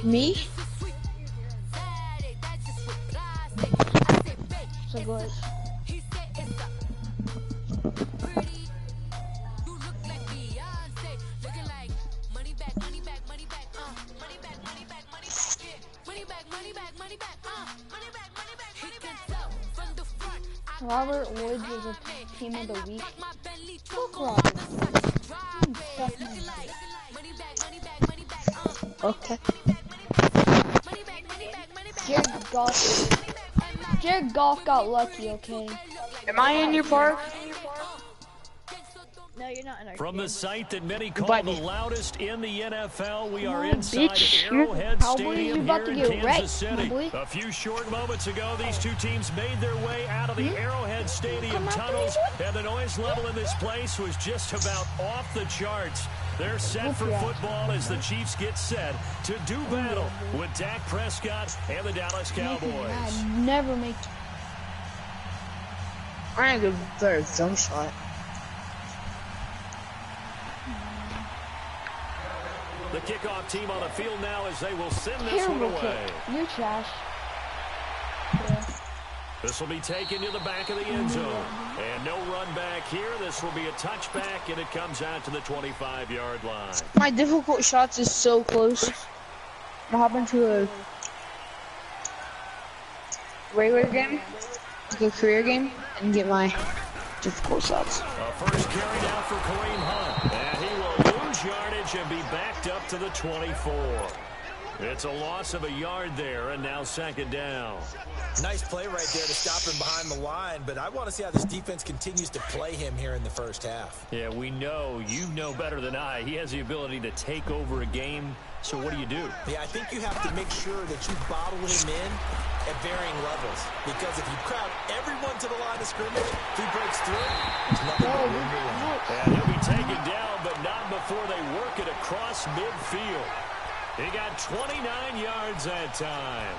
Me? So go ahead. Robert Woods is a team of the week. Fuck Robert. Okay. Jared Goff got lucky, okay? Am I in your park? No, you're not in our From game. the site that many call the loudest in the NFL, we are on, inside bitch. Arrowhead Cowboys, Stadium you about here to in get Kansas wrecked, my City. boy. A few short moments ago, these two teams made their way out of the Arrowhead Stadium Come after me, tunnels, boy. and the noise level in this place was just about off the charts. They're set for football as the Chiefs get set to do battle with Dak Prescott and the Dallas Cowboys. I never make. I'm gonna go for a thumb shot. The kickoff team on the field now as they will send this one away. You're trash. This will be taken to the back of the end zone. And no run back here. This will be a touchback, and it comes out to the 25-yard line. My difficult shots is so close. I'll hop into a regular game, like a career game, and get my difficult shots. A first carry now for Kareem Hunt. And he will lose yardage and be backed up to the 24. It's a loss of a yard there, and now second down. Nice play right there to stop him behind the line, but I want to see how this defense continues to play him here in the first half. Yeah, we know, you know better than I, he has the ability to take over a game. So what do you do? Yeah, I think you have to make sure that you bottle him in at varying levels, because if you crowd everyone to the line of scrimmage, if he breaks through, there's nothing to do. And he'll be taken down, but not before they work it across midfield. He got 29 yards that time.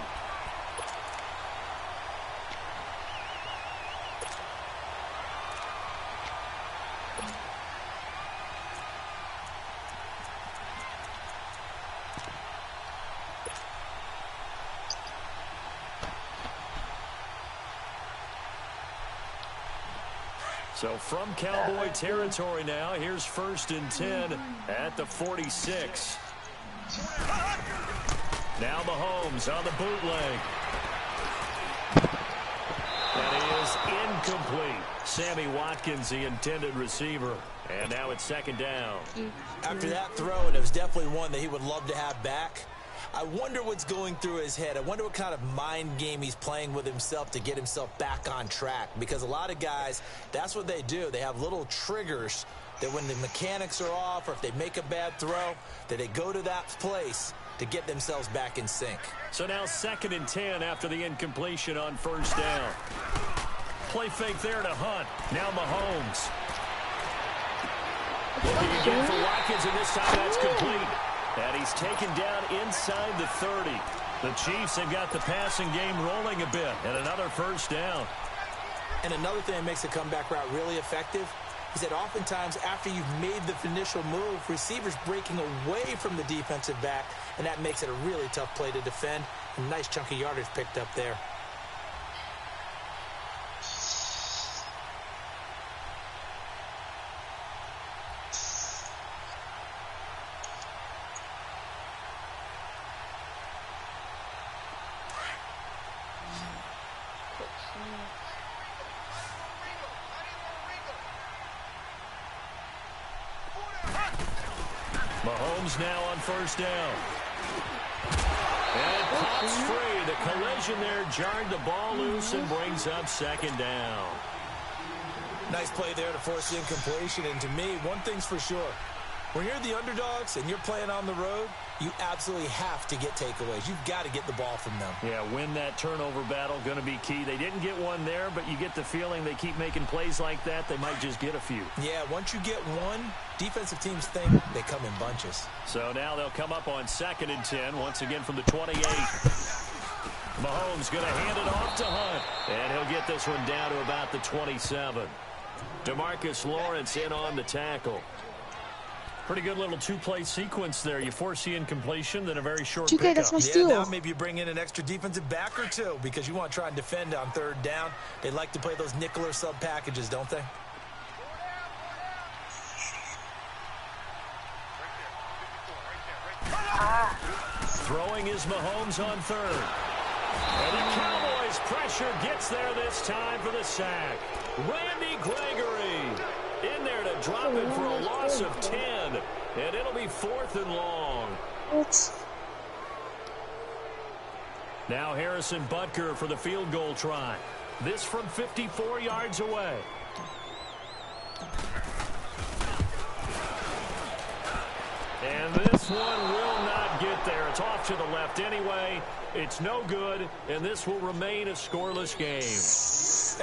So from Cowboy territory now, here's 1st and 10 at the 46. Now Mahomes on the bootleg. And he is incomplete. Sammy Watkins, the intended receiver. And now it's second down. After that throw, and it was definitely one that he would love to have back, I wonder what's going through his head. I wonder what kind of mind game he's playing with himself to get himself back on track. Because a lot of guys, that's what they do. They have little triggers that when the mechanics are off or if they make a bad throw, that they go to that place to get themselves back in sync. So now 2nd and 10 after the incompletion on 1st down. Play fake there to Hunt. Now Mahomes. Looking again for Watkins, and this time that's complete. And he's taken down inside the 30. The Chiefs have got the passing game rolling a bit, and another 1st down. And another thing that makes the comeback route really effective is that oftentimes after you've made the initial move, receivers breaking away from the defensive back, and that makes it a really tough play to defend. A nice chunk of yardage picked up there. Mahomes now on 1st down. And pops free. The collision there jarred the ball loose and brings up 2nd down. Nice play there to force the incompletion. And to me, one thing's for sure. When you're the underdogs and you're playing on the road, you absolutely have to get takeaways. You've got to get the ball from them. Yeah, win that turnover battle, going to be key. They didn't get one there, but you get the feeling they keep making plays like that, they might just get a few. Yeah, once you get one, defensive teams think they come in bunches. So now they'll come up on 2nd and 10, once again from the 28. Mahomes going to hand it off to Hunt, and he'll get this one down to about the 27. DeMarcus Lawrence in on the tackle. Pretty good little two-play sequence there. You force the incompletion, then a very short 2K, pickup. that's my steal. Yeah, now maybe you bring in an extra defensive back or two because you want to try and defend on third down. They like to play those nickel or sub packages, don't they? Throwing is Mahomes on third. And the Cowboys pressure gets there this time for the sack. Randy Gregory in there to drop it for a loss of 10. And it'll be 4th and long. What? Now Harrison Butker for the field goal try. This from 54 yards away. And this one will not get there. It's off to the left anyway. It's no good, and this will remain a scoreless game.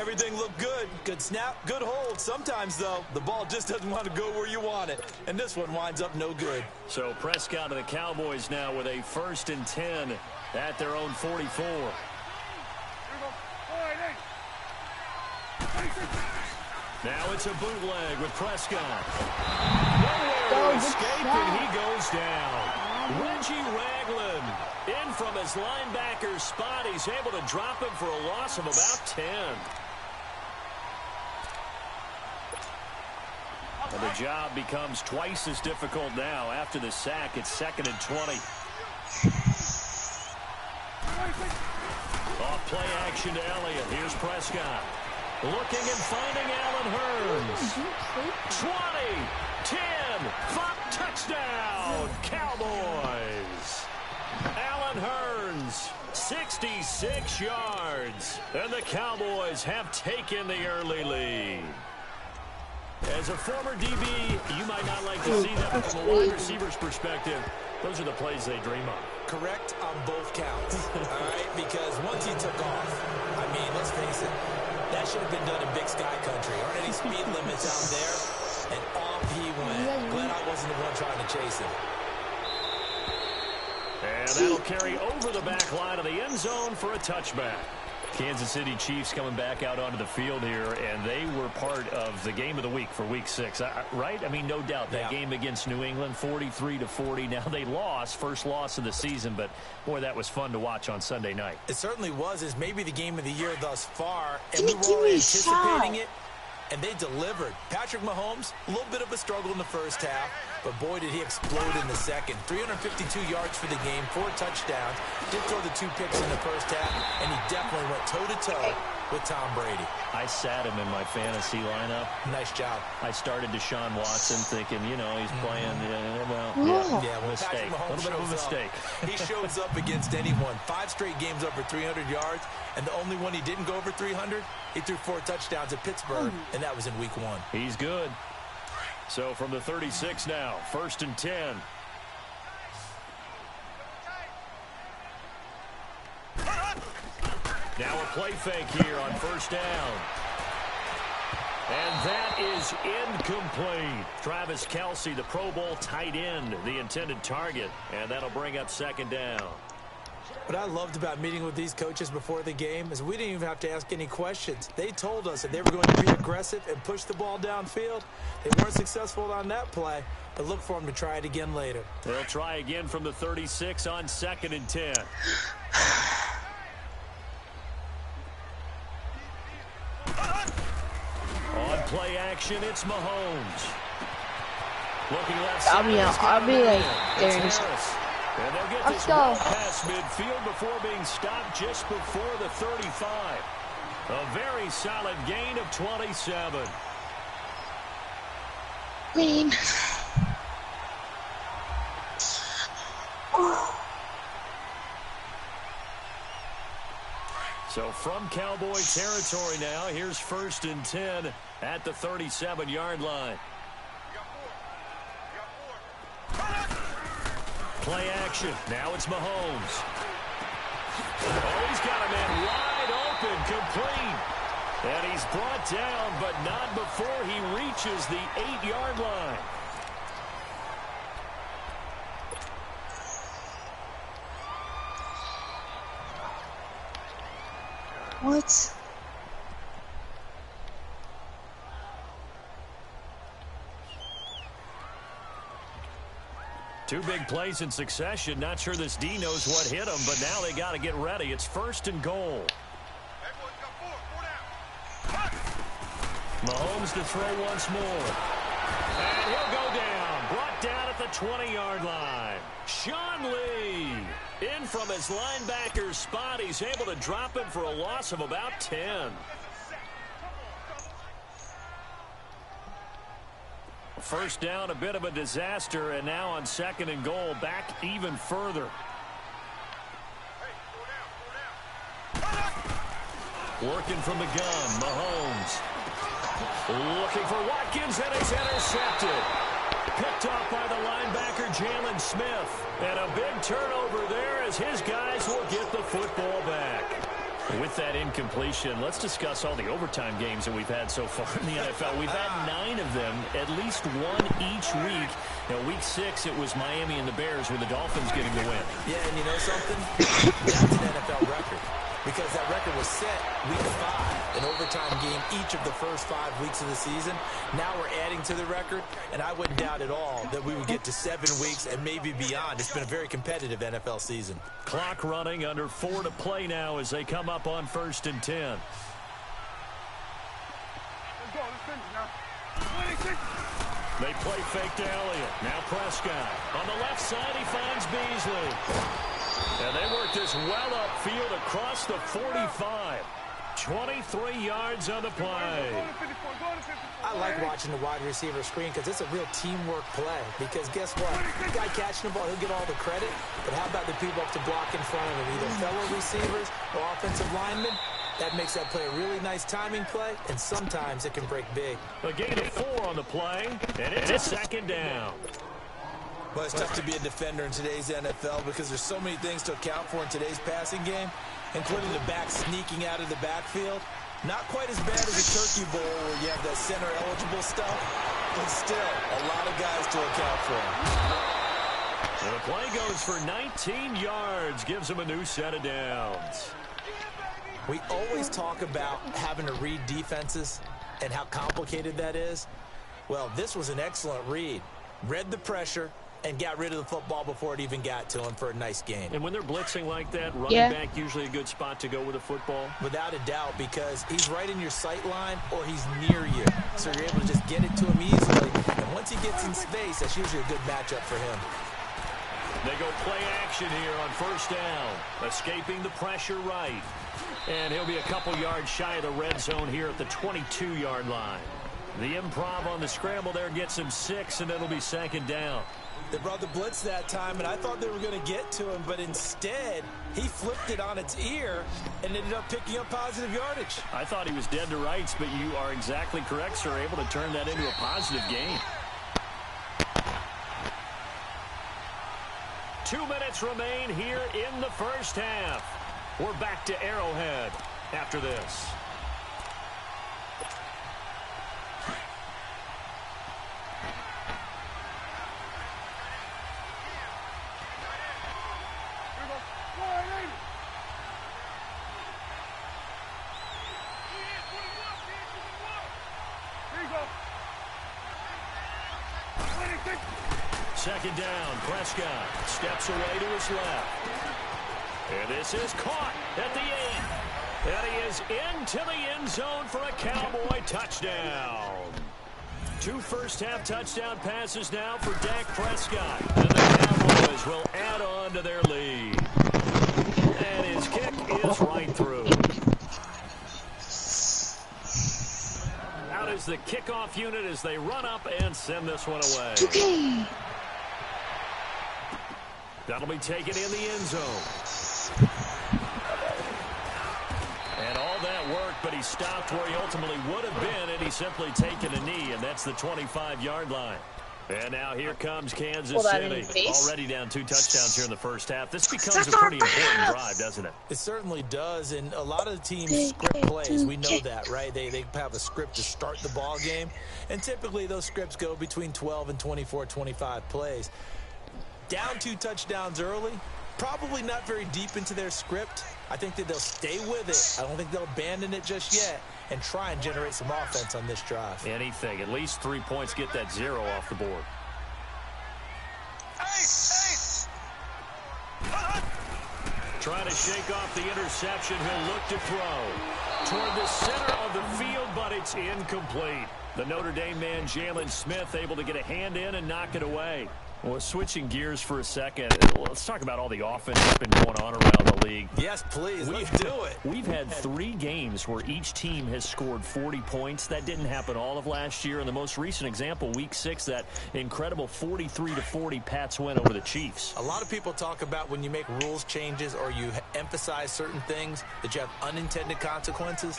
Everything looked good. Good snap, good hold. Sometimes, though, the ball just doesn't want to go where you want it. And this one winds up no good. So Prescott and the Cowboys now with a 1st and 10 at their own 44. Now it's a bootleg with Prescott. Nowhere to escape, and he goes down. Reggie Ragland in from his linebacker spot. He's able to drop him for a loss of about 10. And the job becomes twice as difficult now. After the sack, it's 2nd and 20. Off play action to Elliott. Here's Prescott. Looking and finding Allen Hurns. 20, 10, 5, touchdown, Cowboys. Allen Hurns, 66 yards. And the Cowboys have taken the early lead. As a former DB, you might not like to see that, but from a wide receiver's perspective, those are the plays they dream of. Correct on both counts, all right? Because once he took off, I mean, let's face it, that should have been done in Big Sky Country. Aren't any speed limits out there? And off he went. Glad I wasn't the one trying to chase him. And that'll carry over the back line of the end zone for a touchback. Kansas City Chiefs coming back out onto the field here, and they were part of the game of the week for Week 6, right? I mean, no doubt that game against New England, 43-40. Now they lost, first loss of the season, but boy, that was fun to watch on Sunday night. It certainly was. It's maybe the game of the year thus far, and we were all anticipating it, and they delivered. Patrick Mahomes, a little bit of a struggle in the first half, but boy, did he explode in the second. 352 yards for the game, 4 touchdowns. Did throw the 2 picks in the first half, and he definitely went toe-to-toe with Tom Brady. I sat him in my fantasy lineup. Nice job. I started Deshaun Watson thinking, you know, he's playing, mistake. A little bit of a mistake. He shows up against anyone. 5 straight games over 300 yards, and the only one he didn't go over 300, he threw 4 touchdowns at Pittsburgh, and that was in Week 1. He's good. So from the 36 now, 1st and 10. Now a play fake here on 1st down. And that is incomplete. Travis Kelce, the Pro Bowl tight end, the intended target. And that'll bring up 2nd down. What I loved about meeting with these coaches before the game is we didn't even have to ask any questions. They told us that they were going to be aggressive and push the ball downfield. They weren't successful on that play, but look for them to try it again later. They'll try again from the 36 on 2nd and 10. On play action, it's Mahomes. Looking left side. I'll be like there in a second. And they'll get this ball past midfield before being stopped just before the 35. A very solid gain of 27. Mean. So from Cowboy territory now, here's 1st and 10 at the 37-yard line. Play action. Now it's Mahomes. Oh, he's got a man wide open, complete. And he's brought down, but not before he reaches the 8-yard line. What? Two big plays in succession. Not sure this D knows what hit him, but now they got to get ready. It's 1st and goal. Mahomes to throw once more. And he'll go down. Brought down at the 20-yard line. Sean Lee in from his linebacker's spot. He's able to drop him for a loss of about 10. First down, a bit of a disaster, and now on 2nd and goal, back even further. Working from the gun, Mahomes. Looking for Watkins, and it's intercepted. Picked off by the linebacker, Jalen Smith. And a big turnover there as his guys will get the football back. With that incompletion, let's discuss all the overtime games that we've had so far in the NFL. We've had 9 of them, at least one each week. Now, week 6, it was Miami and the Bears with the Dolphins getting the win. Yeah, and you know something? That's an NFL record. Because that record was set week 5, an overtime game each of the first 5 weeks of the season. Now we're adding to the record, and I wouldn't doubt at all that we would get to 7 weeks and maybe beyond. It's been a very competitive NFL season. Clock running, under 4 to play now as they come up on 1st and 10. They play fake to Elliott. Now Prescott. On the left side, he finds Beasley. And they work this well upfield across the 45. 23 yards on the play. I like watching the wide receiver screen because it's a real teamwork play. Because guess what? The guy catching the ball, he'll get all the credit. But how about the people up to block in front of him, either fellow receivers or offensive linemen? That makes that play a really nice timing play, and sometimes it can break big. A gain of 4 on the play, and it's a 2nd down. Well, it's tough to be a defender in today's NFL because there's so many things to account for in today's passing game, including the back sneaking out of the backfield. Not quite as bad as a turkey bowl where you have that center-eligible stuff, but still a lot of guys to account for. So the play goes for 19 yards, gives him a new set of downs. We always talk about having to read defenses and how complicated that is. Well, this was an excellent read. Read the pressure and got rid of the football before it even got to him for a nice gain. And when they're blitzing like that, running back usually a good spot to go with a football? Without a doubt, because he's right in your sight line or he's near you. So you're able to just get it to him easily. And once he gets in space, that's usually a good matchup for him. They go play action here on 1st down. Escaping the pressure right. And he'll be a couple yards shy of the red zone here at the 22-yard line. The improv on the scramble there gets him 6, and it'll be 2nd down. They brought the blitz that time, and I thought they were going to get to him, but instead, he flipped it on its ear and ended up picking up positive yardage. I thought he was dead to rights, but you are exactly correct, sir. Able to turn that into a positive gain. 2 minutes remain here in the first half. We're back to Arrowhead after this. Second down, Prescott steps away to his left. And this is caught at the 8. And he is into the end zone for a Cowboy touchdown. 2 first-half touchdown passes now for Dak Prescott. And the Cowboys will add on to their lead. And his kick is right through. Out is the kickoff unit as they run up and send this one away. Okay. That'll be taken in the end zone. And all that work, but he stopped where he ultimately would have been, and he's simply taken a knee, and that's the 25-yard line. And now here comes Kansas City. Already down 2 touchdowns here in the first half. This becomes a pretty important drive, doesn't it? It certainly does, and a lot of the teams script plays. We know that, right? They have a script to start the ball game, and typically those scripts go between 12 and 24, 25 plays. Down 2 touchdowns early, probably not very deep into their script. I think that they'll stay with it. I don't think they'll abandon it just yet and try and generate some offense on this drive. Anything. At least 3 points, get that 0 off the board. Hey! Trying to shake off the interception. He'll look to throw toward the center of the field, but it's incomplete. The Notre Dame man, Jalen Smith, able to get a hand in and knock it away. Well, switching gears for a second, let's talk about all the offense that's been going on around the league. Yes, please. Let's do it. We've had 3 games where each team has scored 40 points. That didn't happen all of last year. And the most recent example, Week 6, that incredible 43-40 Pats win over the Chiefs. A lot of people talk about when you make rules changes or you emphasize certain things that you have unintended consequences.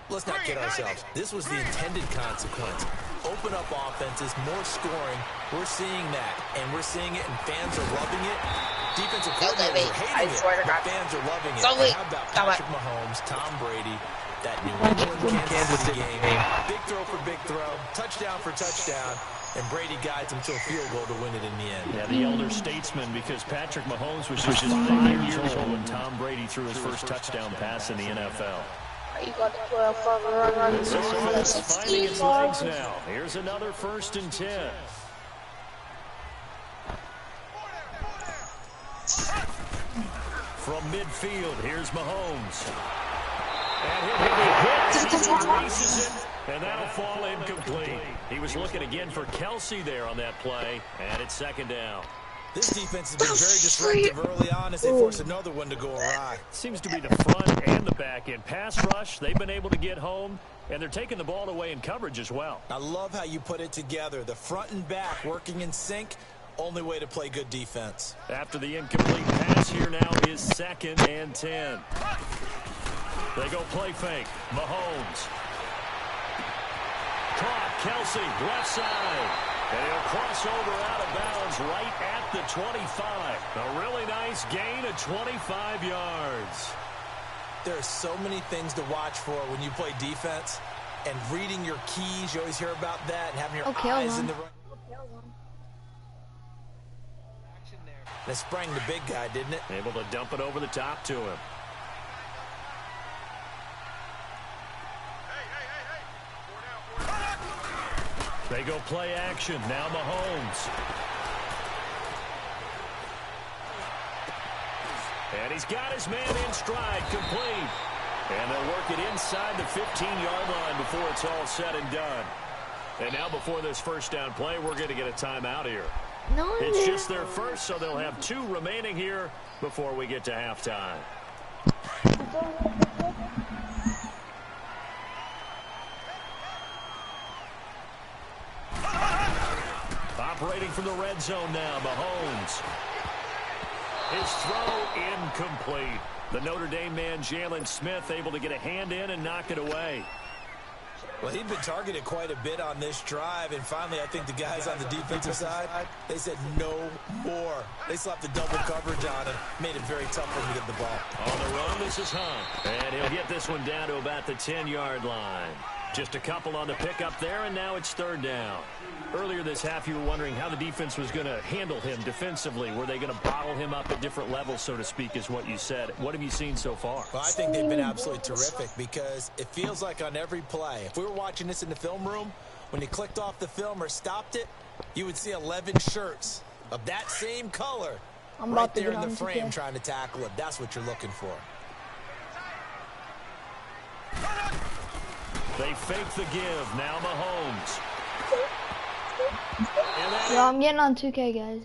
Let's not kid ourselves. This was the intended consequence. Open up offenses, more scoring. We're seeing that, and we're seeing it, and fans are loving it. Defensive coordinators are hating it, but fans are loving it. And how about Patrick Mahomes, Tom Brady, that New England Kansas City game? Big throw for big throw, touchdown for touchdown, and Brady guides him to a field goal to win it in the end. Yeah, the elder statesman, because Patrick Mahomes was just 5 years old when Tom Brady threw his first touchdown pass in the NFL. You got the 12 run. This offense finding its legs now. Here's another 1st and 10. From midfield, here's Mahomes. And he'll be hit. He releases it, and that'll fall incomplete. He was looking again for Kelsey there on that play, and it's 2nd down. This defense has been very disruptive early on as they force another one to go awry. Seems to be the front and the back end. Pass rush, they've been able to get home, and they're taking the ball away in coverage as well. I love how you put it together. The front and back working in sync, only way to play good defense. After the incomplete pass, here now is 2nd and 10. They go play fake. Mahomes. Caught. Kelsey, left side. And he'll cross over out of bounds right at the 25. A really nice gain of 25 yards. There are so many things to watch for when you play defense. And reading your keys, you always hear about that. And having your eyes in the right. That sprang the big guy, didn't it? Able to dump it over the top to him. They go play action. Now Mahomes. And he's got his man in stride, complete. And they'll work it inside the 15-yard line before it's all said and done. And now before this 1st down play, we're going to get a timeout here. No, it's just their first, so they'll have 2 remaining here before we get to halftime. Operating from the red zone now, Mahomes. His throw incomplete. The Notre Dame man, Jalen Smith, able to get a hand in and knock it away. Well, he'd been targeted quite a bit on this drive, and finally I think the guys on the defensive side, they said no more. They slapped the double coverage on him, made it very tough for him to get the ball. On the run, this is Hunt. And he'll get this one down to about the 10-yard line. Just a couple on the pickup there, and now it's 3rd down. Earlier this half, you were wondering how the defense was going to handle him defensively. Were they going to bottle him up at different levels, so to speak, is what you said. What have you seen so far? Well, I think they've been absolutely terrific because it feels like on every play, if we were watching this in the film room, when you clicked off the film or stopped it, you would see 11 shirts of that same color right there in the frame trying to tackle it. That's what you're looking for. They fake the give. Now Mahomes. Yo, I'm getting on 2K, guys.